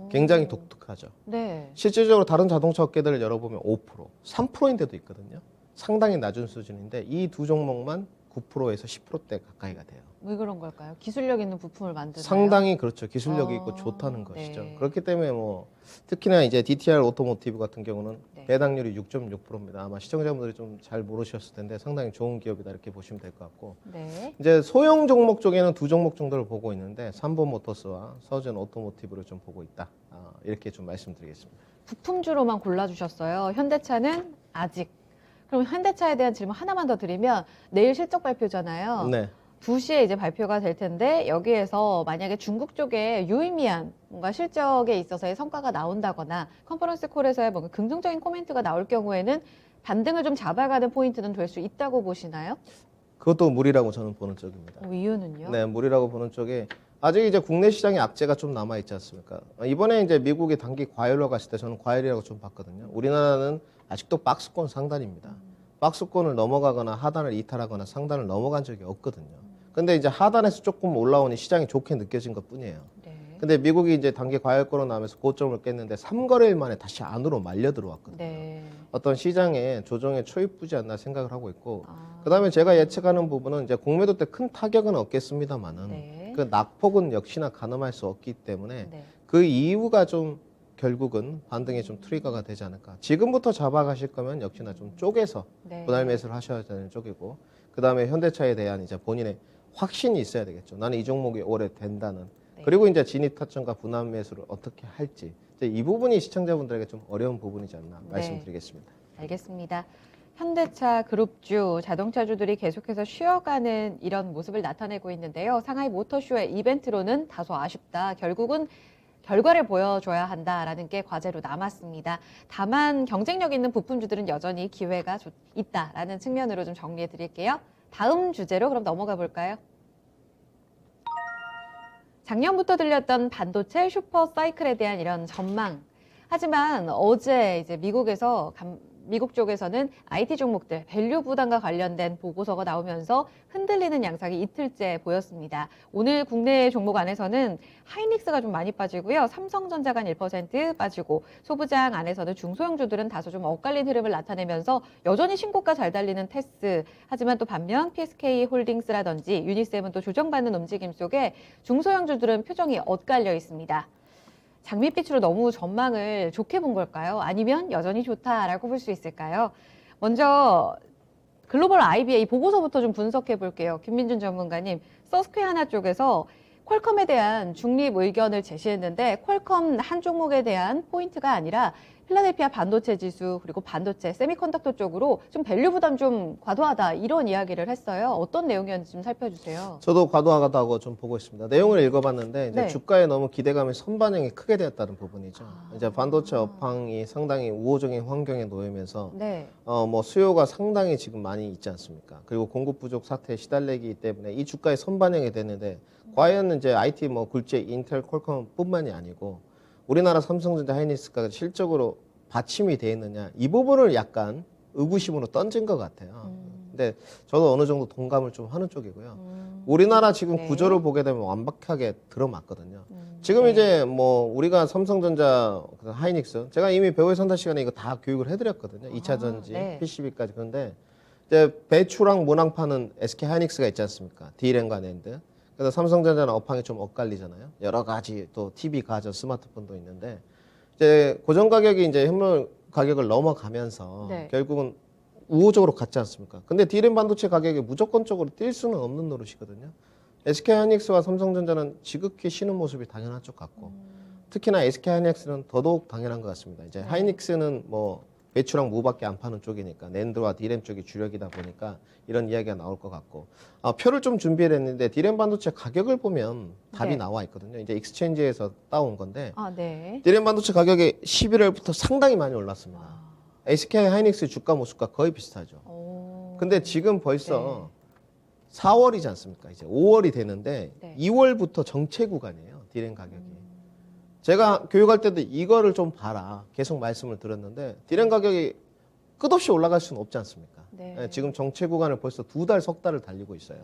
굉장히 독특하죠. 네. 실질적으로 다른 자동차 업계들을 열어보면 5%, 3%인데도 있거든요. 상당히 낮은 수준인데 이 두 종목만 9%에서 10%대 가까이가 돼요. 왜 그런 걸까요? 기술력 있는 부품을 만드나요? 상당히 그렇죠. 기술력이 있고 좋다는 것이죠. 네. 그렇기 때문에 뭐 특히나 이제 DTR 오토모티브 같은 경우는 네. 배당률이 6.6%입니다. 아마 시청자분들이 좀 잘 모르셨을 텐데 상당히 좋은 기업이다 이렇게 보시면 될 것 같고 네. 이제 소형 종목 쪽에는 두 종목 정도를 보고 있는데 삼보모터스와 서전 오토모티브를 좀 보고 있다. 이렇게 좀 말씀드리겠습니다. 부품주로만 골라주셨어요. 현대차는 아직. 그럼 현대차에 대한 질문 하나만 더 드리면 내일 실적 발표잖아요. 네. 2시에 이제 발표가 될 텐데 여기에서 만약에 중국 쪽에 유의미한 뭔가 실적에 있어서의 성과가 나온다거나 컨퍼런스 콜에서의 뭔가 긍정적인 코멘트가 나올 경우에는 반등을 좀 잡아가는 포인트는 될 수 있다고 보시나요? 그것도 무리라고 저는 보는 쪽입니다. 이유는요? 네, 무리라고 보는 쪽에 아직 이제 국내 시장에 악재가 좀 남아 있지 않습니까? 이번에 이제 미국이 단기 과열로 갔을 때 저는 과열이라고 좀 봤거든요. 우리나라는 아직도 박스권 상단입니다. 박스권을 넘어가거나 하단을 이탈하거나 상단을 넘어간 적이 없거든요. 근데 이제 하단에서 조금 올라오니 시장이 좋게 느껴진 것 뿐이에요. 네. 근데 미국이 이제 단기 과열권으로 나오면서 고점을 깼는데 3거래일 만에 다시 안으로 말려 들어왔거든요. 네. 어떤 시장에 조정에 초입부지 않나 생각을 하고 있고, 아, 그다음에 제가 예측하는 부분은 이제 공매도 때 큰 타격은 없겠습니다만은 네. 그 낙폭은 역시나 가늠할 수 없기 때문에 네. 그 이유가 좀 결국은 반등에 좀 트리거가 되지 않을까. 지금부터 잡아가실 거면 역시나 좀 쪼개서 네. 분할 매수를 하셔야 되는 쪽이고, 그다음에 현대차에 대한 이제 본인의 확신이 있어야 되겠죠. 나는 이 종목이 오래 된다는. 네. 그리고 이제 진입 타점과 분할 매수를 어떻게 할지. 이제 이 부분이 시청자분들에게 좀 어려운 부분이지 않나 네. 말씀드리겠습니다. 알겠습니다. 현대차 그룹주, 자동차주들이 계속해서 쉬어가는 이런 모습을 나타내고 있는데요. 상하이 모터쇼의 이벤트로는 다소 아쉽다. 결국은 결과를 보여줘야 한다라는 게 과제로 남았습니다. 다만 경쟁력 있는 부품주들은 여전히 기회가 있다라는 측면으로 좀 정리해 드릴게요. 다음 주제로 그럼 넘어가 볼까요? 작년부터 들렸던 반도체 슈퍼 사이클에 대한 이런 전망. 하지만 어제 이제 미국 쪽에서는 IT 종목들 밸류 부담과 관련된 보고서가 나오면서 흔들리는 양상이 이틀째 보였습니다. 오늘 국내 종목 안에서는 하이닉스가 좀 많이 빠지고요. 삼성전자가 1% 빠지고 소부장 안에서는 중소형주들은 다소 좀 엇갈린 흐름을 나타내면서 여전히 신고가 잘 달리는 테스. 하지만 또 반면 PSK 홀딩스라든지 유니셈은 또 조정받는 움직임 속에 중소형주들은 표정이 엇갈려 있습니다. 장밋빛으로 너무 전망을 좋게 본 걸까요? 아니면 여전히 좋다라고 볼 수 있을까요? 먼저 글로벌 IBA 보고서부터 좀 분석해 볼게요. 김민준 전문가님, 서스퀘하나 쪽에서 퀄컴에 대한 중립 의견을 제시했는데 퀄컴 한 종목에 대한 포인트가 아니라 필라델피아 반도체 지수 그리고 반도체 세미컨덕터 쪽으로 좀 밸류 부담 좀 과도하다 이런 이야기를 했어요. 어떤 내용이었는지 좀 살펴주세요. 저도 과도하다고 좀 보고 있습니다. 내용을 읽어봤는데 이제 네. 주가에 너무 기대감이 선반영이 크게 되었다는 부분이죠. 아. 이제 반도체 업황이 상당히 우호적인 환경에 놓이면서 네. 뭐 수요가 상당히 지금 많이 있지 않습니까? 그리고 공급 부족 사태에 시달리기 때문에 이 주가에 선반영이 됐는데 과연 이제 IT 뭐 굴지의 인텔, 퀄컴뿐만이 아니고 우리나라 삼성전자, 하이닉스가 실적으로 받침이 돼 있느냐 이 부분을 약간 의구심으로 던진 것 같아요. 근데 저도 어느 정도 동감을 좀 하는 쪽이고요. 우리나라 지금 네. 구조를 보게 되면 완벽하게 들어맞거든요. 지금 네. 이제 뭐 우리가 삼성전자, 하이닉스 제가 이미 배우의 선다 시간에 이거 다 교육을 해드렸거든요. 2차 전지, 네. PCB까지. 그런데 이제 배추랑 문항 파는 SK 하이닉스가 있지 않습니까? D램과 낸드. 그래서 삼성전자는 업황이 좀 엇갈리잖아요. 여러 가지 또 TV 가전, 스마트폰도 있는데 이제 고정 가격이 이제 현물 가격을 넘어가면서 네. 결국은 우호적으로 갔지 않습니까? 근데 D램 반도체 가격이 무조건적으로 뛸 수는 없는 노릇이거든요. SK 하이닉스와 삼성전자는 지극히 쉬는 모습이 당연한 것 같고 특히나 SK 하이닉스는 더더욱 당연한 것 같습니다. 이제 네. 하이닉스는 뭐 배추랑 무밖에 안 파는 쪽이니까 낸드와 D램 쪽이 주력이다 보니까 이런 이야기가 나올 것 같고 표를 좀 준비를 했는데 D램 반도체 가격을 보면 답이 네. 나와 있거든요. 이제 익스체인지에서 따온 건데 아, 네. D램 반도체 가격이 11월부터 상당히 많이 올랐습니다. 아, SK 하이닉스 주가 모습과 거의 비슷하죠. 오. 근데 지금 벌써 4월이지 않습니까? 이제 5월이 되는데 네. 2월부터 정체 구간이에요. D램 가격이. 제가 교육할 때도 이거를 좀 봐라. 계속 말씀을 드렸는데 D램 가격이 끝없이 올라갈 수는 없지 않습니까? 네. 예, 지금 정체 구간을 벌써 2달, 석 달을 달리고 있어요.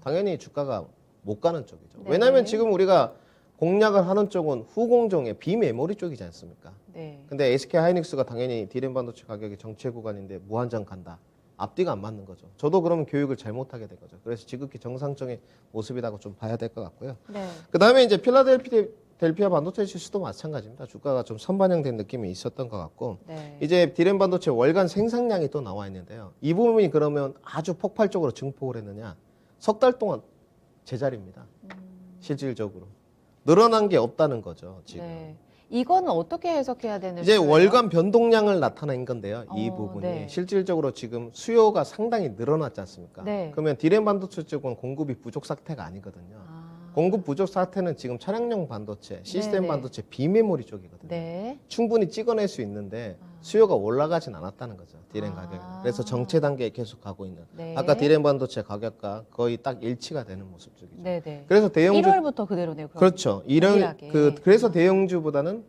당연히 주가가 못 가는 쪽이죠. 네. 왜냐하면 지금 우리가 공략을 하는 쪽은 후공정의 비메모리 쪽이지 않습니까? 네. 근데 SK 하이닉스가 당연히 D램 반도체 가격이 정체 구간인데 무한정 간다. 앞뒤가 안 맞는 거죠. 저도 그러면 교육을 잘못하게 된 거죠. 그래서 지극히 정상적인 모습이라고 좀 봐야 될 것 같고요. 네. 그 다음에 이제 필라델피아 반도체 지수도 마찬가지입니다. 주가가 좀 선반영된 느낌이 있었던 것 같고 네. 이제 D램 반도체 월간 생산량이 또 나와 있는데요. 이 부분이 그러면 아주 폭발적으로 증폭을 했느냐? 석 달 동안 제자리입니다. 실질적으로. 늘어난 게 없다는 거죠, 지금. 네. 이거는 어떻게 해석해야 되는 이제 거예요? 월간 변동량을 나타낸 건데요. 이 부분이 네. 실질적으로 지금 수요가 상당히 늘어났지 않습니까? 네. 그러면 D램 반도체 쪽은 공급이 부족 사태가 아니거든요. 아, 공급 부족 사태는 지금 차량용 반도체, 시스템 네네. 반도체, 비메모리 쪽이거든요. 네. 충분히 찍어낼 수 있는데 수요가 올라가진 않았다는 거죠. 디램 아. 가격이. 그래서 정체 단계에 계속 가고 있는. 네. 아까 디램 반도체 가격과 거의 딱 일치가 되는 모습 쪽이죠. 네네. 그래서 대형주 1월부터 그대로네요. 그럼. 그렇죠. 이런 동일하게. 그래서 대형주보다는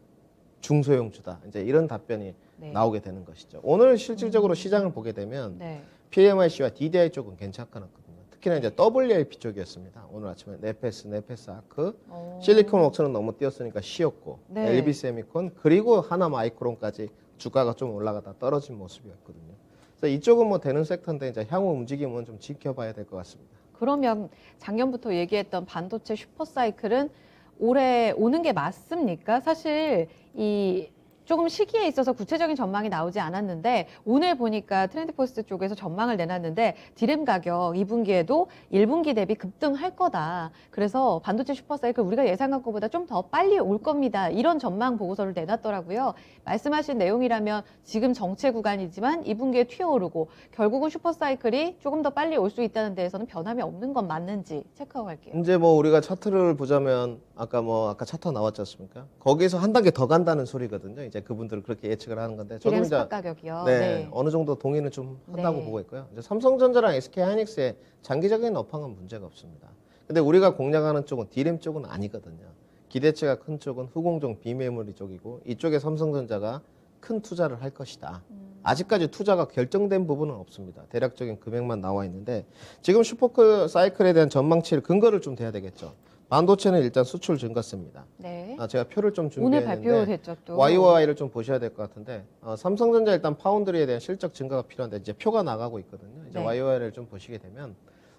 중소형주다. 이제 이런 답변이 네. 나오게 되는 것이죠. 오늘 실질적으로 시장을 보게 되면 네. PMIC와 DDI 쪽은 괜찮거든요. 특히나 이제 WLP 쪽이었습니다. 오늘 아침에 네페스 아크, 오. 실리콘 웍스는 너무 뛰었으니까 쉬었고, 네. LB 세미콘 그리고 하나 마이크론까지 주가가 좀 올라가다 떨어진 모습이었거든요. 그래서 이쪽은 뭐 되는 섹터인데 이제 향후 움직임은 좀 지켜봐야 될 것 같습니다. 그러면 작년부터 얘기했던 반도체 슈퍼사이클은 올해 오는 게 맞습니까? 사실 이 조금 시기에 있어서 구체적인 전망이 나오지 않았는데 오늘 보니까 트렌드포스트 쪽에서 전망을 내놨는데 디램 가격 2분기에도 1분기 대비 급등할 거다. 그래서 반도체 슈퍼사이클 우리가 예상한 것보다 좀 더 빨리 올 겁니다. 이런 전망 보고서를 내놨더라고요. 말씀하신 내용이라면 지금 정체 구간이지만 2분기에 튀어오르고 결국은 슈퍼사이클이 조금 더 빨리 올 수 있다는 데에서는 변함이 없는 건 맞는지 체크하고 갈게요. 이제 뭐 우리가 차트를 보자면 아까 차트 나왔지 않습니까? 거기서 한 단계 더 간다는 소리거든요. 이제 그분들은 그렇게 예측을 하는 건데 저도 디램 이제 스팟 가격이요. 네, 어느 정도 동의는 좀 한다고 네. 보고 있고요. 이제 삼성전자랑 SK하이닉스의 장기적인 업황은 문제가 없습니다. 근데 우리가 공략하는 쪽은 디램 쪽은 아니거든요. 기대치가 큰 쪽은 후공정 비메모리 쪽이고 이쪽에 삼성전자가 큰 투자를 할 것이다. 아직까지 투자가 결정된 부분은 없습니다. 대략적인 금액만 나와 있는데 지금 슈퍼 사이클에 대한 전망치를 근거를 좀 돼야 되겠죠. 반도체는 일단 수출 증가세입니다. 네. 제가 표를 좀 오늘 준비했는데 발표됐죠 또. YOY를 좀 보셔야 될 것 같은데 삼성전자 일단 파운드리에 대한 실적 증가가 필요한데 이제 표가 나가고 있거든요. 이제 네. YOY를 좀 보시게 되면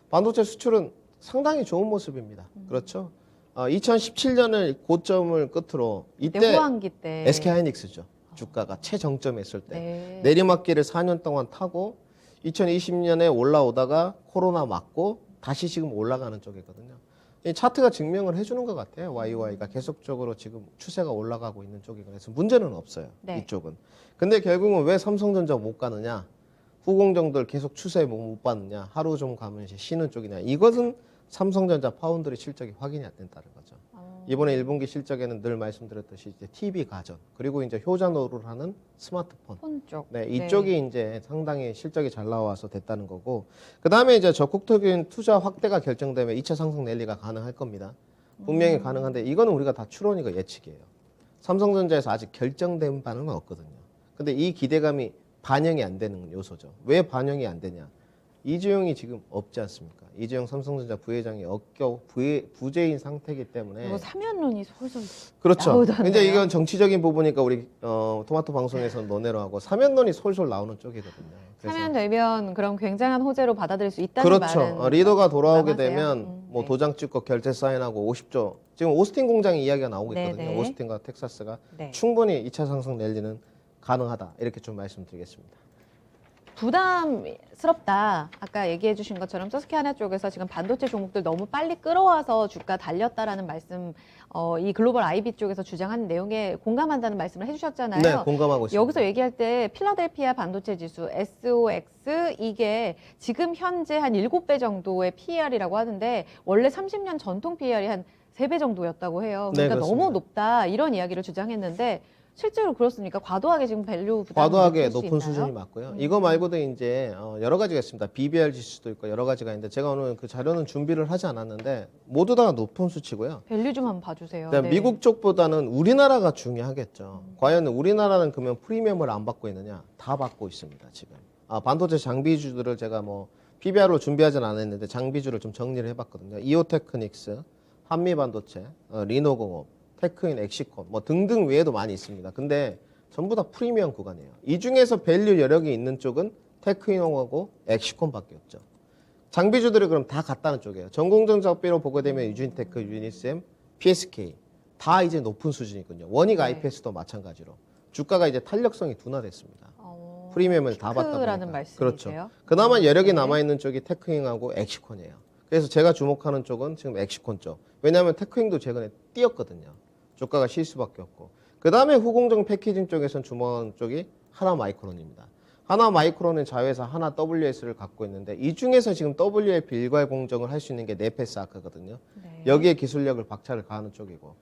반도체 수출은 상당히 좋은 모습입니다. 그렇죠. 2017년을 고점을 끝으로 이때 후반기 때 SK하이닉스죠. 주가가 최정점에 있을 때 네. 내리막길을 4년 동안 타고 2020년에 올라오다가 코로나 맞고 다시 지금 올라가는 쪽이거든요. 이 차트가 증명을 해주는 것 같아요. YOY가 계속적으로 지금 추세가 올라가고 있는 쪽이고 그래서 문제는 없어요. 네. 이쪽은. 근데 결국은 왜 삼성전자 못 가느냐? 후공정들 계속 추세 못 받느냐? 하루 좀 가면 이제 쉬는 쪽이냐? 이것은 삼성전자 파운드리 실적이 확인이 안 된다는 거죠. 이번에 1분기 실적에는 늘 말씀드렸듯이 이제 TV 가전 그리고 이제 효자노를 하는 스마트폰 폰 쪽. 네, 이쪽이 이제 상당히 실적이 잘 나와서 됐다는 거고 그 다음에 이제 적극적인 투자 확대가 결정되면 2차 상승 랠리가 가능할 겁니다. 분명히 가능한데 이거는 우리가 다 추론이고 예측이에요. 삼성전자에서 아직 결정된 바는 없거든요. 근데 이 기대감이 반영이 안 되는 요소죠. 왜 반영이 안 되냐? 이재용이 지금 없지 않습니까? 이재용 삼성전자 부회장이 억겨 부재인 상태이기 때문에 그리고 사면론이 솔솔 그렇죠. 나오던데요. 이제 이건 정치적인 부분이니까 우리 토마토 방송에서 논의로 하고 사면론이 솔솔 나오는 쪽이거든요. 그래서 사면되면 그럼 굉장한 호재로 받아들일 수 있다는 그렇죠. 말은 리더가 돌아오게 공감하세요? 되면 뭐 네. 도장 찍고 결제 사인하고 50조. 지금 오스틴 공장 이야기가 나오고 네, 있거든요. 네. 오스틴과 텍사스가 네. 충분히 2차 상승 랠리는 가능하다. 이렇게 좀 말씀드리겠습니다. 부담스럽다. 아까 얘기해 주신 것처럼 서스케하나 쪽에서 지금 반도체 종목들 너무 빨리 끌어와서 주가 달렸다라는 말씀, 이 글로벌 IB 쪽에서 주장한 내용에 공감한다는 말씀을 해주셨잖아요. 네, 공감하고 있습니다. 여기서 얘기할 때 필라델피아 반도체 지수 SOX 이게 지금 현재 한 7배 정도의 PER이라고 하는데 원래 30년 전통 PER이 한 3배 정도였다고 해요. 네, 그러니까 그렇습니다. 너무 높다 이런 이야기를 주장했는데 실제로 그렇습니까? 과도하게 지금 밸류 부담이 과도하게 느낄 수 높은 있나요? 수준이 맞고요. 이거 말고도 이제 여러 가지가 있습니다. BBR 지수도 있고 여러 가지가 있는데 제가 오늘 그 자료는 준비를 하지 않았는데 모두 다 높은 수치고요. 밸류 좀 한번 봐주세요. 그다음 네. 미국 쪽보다는 우리나라가 중요하겠죠. 과연 우리나라는 그러면 프리미엄을 안 받고 있느냐? 다 받고 있습니다. 지금. 반도체 장비주들을 제가 뭐 PBR로 준비하진 않았는데 장비주를 좀 정리를 해봤거든요. 이오테크닉스, 한미반도체, 리노공업, 테크인, 엑시콘 뭐 등등 외에도 많이 있습니다. 근데 전부 다 프리미엄 구간이에요. 이 중에서 밸류 여력이 있는 쪽은 테크인하고 엑시콘밖에 없죠. 장비주들이 그럼 다 같다는 쪽이에요. 전공정작비로 보게 되면 유진테크, 유니셈, PSK 다 이제 높은 수준이거든요. 원익 네. IPS도 마찬가지로 주가가 이제 탄력성이 둔화됐습니다. 어, 프리미엄을 다 받다 피크라는 보니까. 말씀이세요? 그렇죠. 그나마 여력이 네. 남아있는 쪽이 테크잉하고 엑시콘이에요. 그래서 제가 주목하는 쪽은 지금 엑시콘 쪽. 왜냐하면 테크잉도 최근에 뛰었거든요. 주가가 쉴 수밖에 없고. 그 다음에 후공정 패키징 쪽에서는 주목하는 쪽이 하나마이크론입니다. 하나마이크론은 자회사 하나 WS를 갖고 있는데 이 중에서 지금 WLP 일괄 공정을 할 수 있는 게 네페스 아크거든요. 네. 여기에 기술력을 박차를 가하는 쪽이고.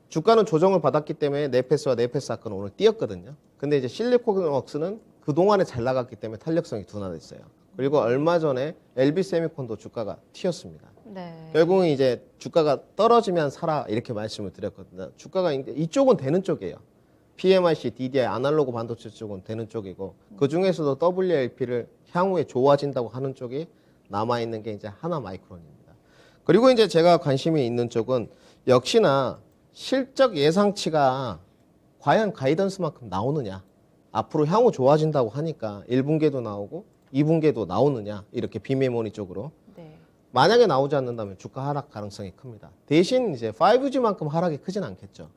주가는 조정을 받았기 때문에 네페스와 네페스 아크는 오늘 뛰었거든요. 근데 이제 실리콘웍스는 그동안에 잘 나갔기 때문에 탄력성이 둔화됐어요. 그리고 얼마 전에 LB세미콘도 주가가 튀었습니다. 네. 결국은 이제 주가가 떨어지면 사라 이렇게 말씀을 드렸거든요. 주가가 이쪽은 되는 쪽이에요. PMIC, DDI, 아날로그 반도체 쪽은 되는 쪽이고 그 중에서도 WLP를 향후에 좋아진다고 하는 쪽이 남아있는 게 이제 하나마이크론입니다. 그리고 이제 제가 관심이 있는 쪽은 역시나 실적 예상치가 과연 가이던스만큼 나오느냐. 앞으로 향후 좋아진다고 하니까 1분기에도 나오고 2분기에도 나오느냐. 이렇게 비메모리 쪽으로. 네. 만약에 나오지 않는다면 주가 하락 가능성이 큽니다. 대신 이제 5G만큼 하락이 크진 않겠죠.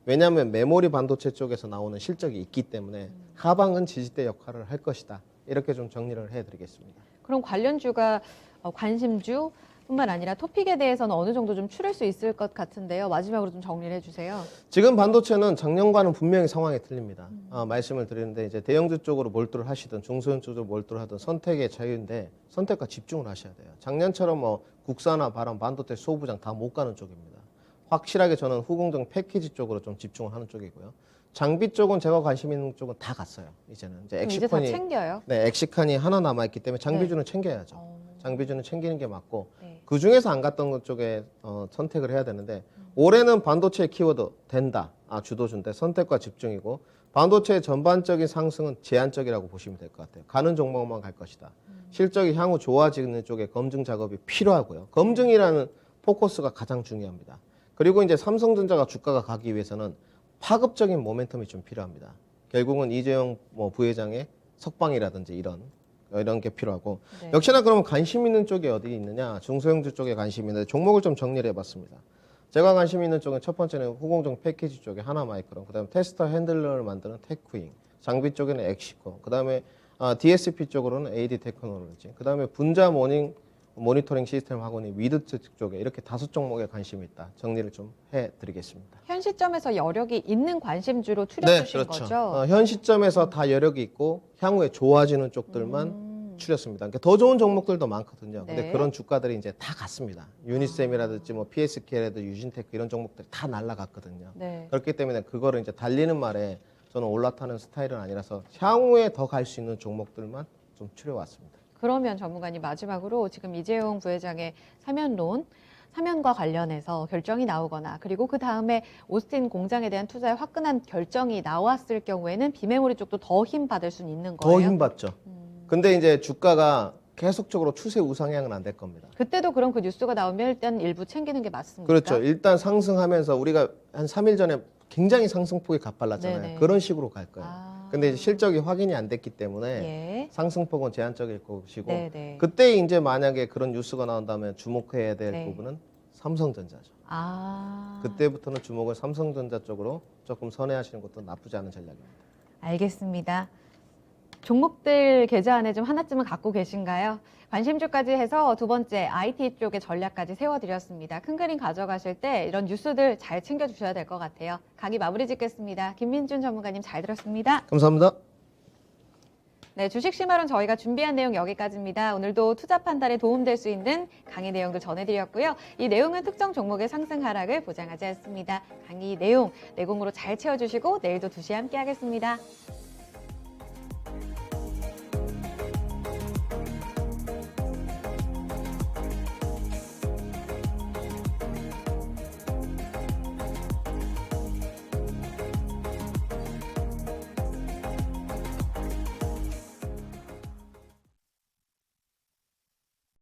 왜냐하면 메모리 반도체 쪽에서 나오는 실적이 있기 때문에 하방은 지지대 역할을 할 것이다. 이렇게 좀 정리를 해드리겠습니다. 그럼 관련주가 관심주뿐만 아니라 토픽에 대해서는 어느 정도 좀 추릴 수 있을 것 같은데요. 마지막으로 좀 정리를 해주세요. 지금 반도체는 작년과는 분명히 상황이 틀립니다. 말씀을 드리는데 이제 대형주 쪽으로 몰두를 하시든 중소형 쪽으로 몰두를 하든 선택의 자유인데 선택과 집중을 하셔야 돼요. 작년처럼 뭐 국산화, 발암, 반도체, 소부장 다 못 가는 쪽입니다. 확실하게 저는 후공정 패키지 쪽으로 좀 집중을 하는 쪽이고요. 장비 쪽은 제가 관심 있는 쪽은 다 갔어요. 이제는 이제 그럼 이제 다 엑시컨이 챙겨요? 네, 엑시칸이 하나 남아 있기 때문에 장비주는 챙겨야죠. 어. 장비주는 챙기는 게 맞고 네. 그 중에서 안 갔던 것 쪽에 선택을 해야 되는데 올해는 반도체 키워드 된다. 주도주인데 선택과 집중이고 반도체의 전반적인 상승은 제한적이라고 보시면 될 것 같아요. 가는 종목만 갈 것이다. 실적이 향후 좋아지는 쪽에 검증 작업이 필요하고요. 검증이라는 포커스가 가장 중요합니다. 그리고 이제 삼성전자가 주가가 가기 위해서는 파급적인 모멘텀이 좀 필요합니다. 결국은 이재용 부회장의 석방이라든지 이런 게 필요하고 네. 역시나 그러면 관심 있는 쪽이 어디 있느냐? 중소형주 쪽에 관심이 있는데 종목을 좀 정리를 해봤습니다. 제가 관심 있는 쪽은 첫 번째는 후공정 패키지 쪽에 하나마이크론, 그다음에 테스터 핸들러를 만드는 테크윙, 장비 쪽에는 엑시코, 그다음에 DSP 쪽으로는 AD 테크놀로지, 그다음에 분자 모니터링 시스템 학원이 위드트 쪽에 이렇게 5종목에 관심이 있다. 정리를 좀 해드리겠습니다. 현 시점에서 여력이 있는 관심주로 추려주신 네, 그렇죠. 거죠? 현 시점에서 다 여력이 있고 향후에 좋아지는 쪽들만 추렸습니다. 그러니까 더 좋은 종목들도 많거든요. 근데 네. 그런 주가들이 이제 다 갔습니다. 유니셈이라든지 뭐 PSK라든지 유진테크 이런 종목들이 다 날라갔거든요. 네. 그렇기 때문에 그거를 이제 달리는 말에 저는 올라타는 스타일은 아니라서 향후에 더 갈 수 있는 종목들만 좀 추려왔습니다. 그러면 전문가님 마지막으로 지금 이재용 부회장의 사면과 관련해서 결정이 나오거나 그리고 그 다음에 오스틴 공장에 대한 투자에 화끈한 결정이 나왔을 경우에는 비메모리 쪽도 더 힘 받을 수는 있는 거예요? 더 힘받죠. 근데 이제 주가가 계속적으로 추세 우상향은 안 될 겁니다. 그때도 그럼 그 뉴스가 나오면 일단 일부 챙기는 게 맞습니까? 그렇죠. 일단 상승하면서 우리가 한 3일 전에 굉장히 상승폭이 가팔랐잖아요. 네네. 그런 식으로 갈 거예요. 아. 근데 이제 실적이 확인이 안 됐기 때문에 예. 상승폭은 제한적일 것이고 네네. 그때 이제 만약에 그런 뉴스가 나온다면 주목해야 될 네. 부분은 삼성전자죠. 그때부터는 주목을 삼성전자 쪽으로 조금 선회하시는 것도 나쁘지 않은 전략입니다. 알겠습니다. 종목들 계좌 안에 좀 하나쯤은 갖고 계신가요? 관심주까지 해서 두 번째 IT 쪽의 전략까지 세워드렸습니다. 큰 그림 가져가실 때 이런 뉴스들 잘 챙겨주셔야 될 것 같아요. 강의 마무리 짓겠습니다. 김민준 전문가님 잘 들었습니다. 감사합니다. 네, 주식시마론 저희가 준비한 내용 여기까지입니다. 오늘도 투자 판단에 도움될 수 있는 강의 내용들 전해드렸고요. 이 내용은 특정 종목의 상승 하락을 보장하지 않습니다. 강의 내용 내공으로 잘 채워주시고 내일도 2시에 함께 하겠습니다.